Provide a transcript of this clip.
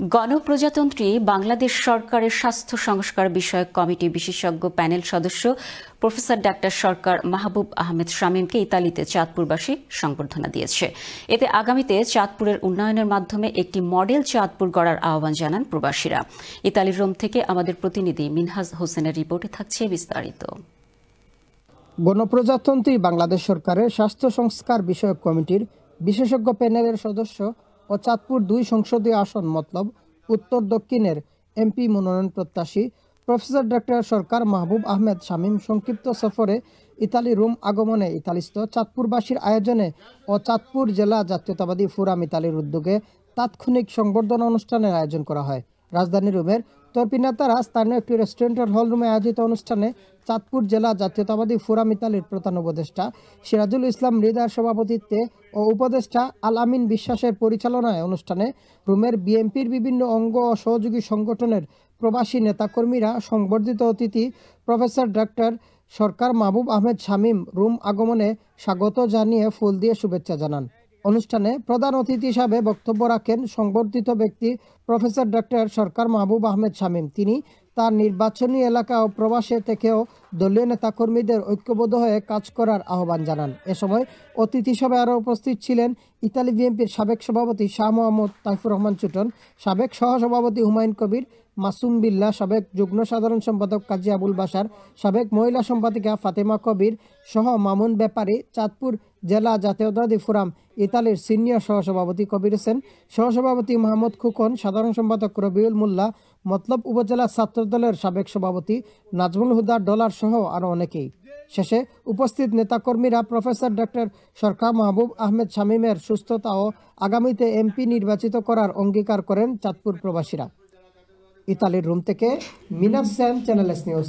গণপ্রজাতন্ত্রী বাংলাদেশ সরকারের স্বাস্থ্য সংস্কার বিষয়ক কমিটি বিশেষজ্ঞ প্যানেল সদস্য প্রফেসর ডাক্তার সরকার মাহবুব আহমেদ শামীমকে ইতালিতে চাঁদপুরবাসী সংবর্ধনা দিয়েছে। এতে আগামীতে চাঁদপুরের উন্নয়নের মাধ্যমে একটি মডেল চাঁদপুর গড়ার আহ্বান জানান প্রবাসীরা। ইতালির রোম থেকে আমাদের প্রতিনিধি মিনহাজ হোসেনের রিপোর্টে থাকছে বিস্তারিত। গণপ্রজাতন্ত্রী বাংলাদেশ সরকারের স্বাস্থ্য সংস্কার বিষয়ক কমিটির বিশেষজ্ঞ প্যানেলের সদস্য ও চাঁদপুর ২ সংসদীয় আসন মতলব উত্তর দক্ষিণের এমপি মনোনয়ন প্রত্যাশী প্রফেসর ডাক্তার সরকার মাহবুব আহমেদ শামীম সংক্ষিপ্ত সফরে ইতালি রোম আগমনে ইতালিস্থ চাঁদপুরবাসীর আয়োজনে ও চাঁদপুর জেলা জাতীয়তাবাদী ফোরাম ইতালির উদ্যোগে তাৎক্ষণিক সংবর্ধনা অনুষ্ঠানের আয়োজন করা হয়। রাজধানী রোমের তর্পিনাতারা স্থানীয় একটি রেস্টুরেন্টের হলরুমে আয়োজিত অনুষ্ঠানে চাঁদপুর জেলা জাতীয়তাবাদী ফোরাম ইতালির প্রধান উপদেষ্টা সিরাজুল ইসলাম মৃদার সভাপতিত্বে ও উপদেষ্টা আল আমিন বিশ্বাসের পরিচালনায় অনুষ্ঠানে রোমের বিএনপির বিভিন্ন অঙ্গ ও সহযোগী সংগঠনের প্রবাসী নেতাকর্মীরা সংবর্ধিত অতিথি প্রফেসর ডাক্তার সরকার মাহবুব আহমেদ শামীম রোম আগমনে স্বাগত জানিয়ে ফুল দিয়ে শুভেচ্ছা জানান। অনুষ্ঠানে প্রধান অতিথি হিসাবে বক্তব্য রাখেন সংবর্ধিত ব্যক্তি প্রফেসর ডাক্তার সরকার মাহবুব আহমেদ শামীম। তিনি তার নির্বাচনী এলাকা ও প্রবাসে থেকেও দলীয় নেতাকর্মীদের ঐক্যবদ্ধ হয়ে কাজ করার আহ্বান জানান। এ সময় অতিথি হিসেবে আরও উপস্থিত ছিলেন ইতালি বিএনপির সাবেক সভাপতি শাহ মোহাম্মদ তাইফুর রহমান চুটন, সাবেক সহসভাপতি হুমায়ুন কবির, মাসুম বিল্লাহ, সাবেক যুগ্ম সাধারণ সম্পাদক কাজী আবুল বাশার, সাবেক মহিলা সম্পাদিকা ফাতেমা কবির সহ মামুন ব্যাপারী, চাঁদপুর জেলা জাতীয়তাবাদী ফোরাম ইতালির সিনিয়র সহসভাপতি কবির হোসেন, সহসভাপতি মোহাম্মদ খুকন, সাধারণ সম্পাদক রবিউল মোল্লা, মতলব উপজেলা ছাত্রদলের সাবেক সভাপতি নাজমুল হুদা ডলার সহ আরও অনেকেই। শেষে উপস্থিত নেতাকর্মীরা প্রফেসর ডক্টর সরকার মাহবুব আহমেদ শামীমের সুস্থতা ও আগামীতে এমপি নির্বাচিত করার অঙ্গীকার করেন চাঁদপুর প্রবাসীরা। ইতালির রোম থেকে মিনাজ সেন, চ্যানেল এস নিউজ।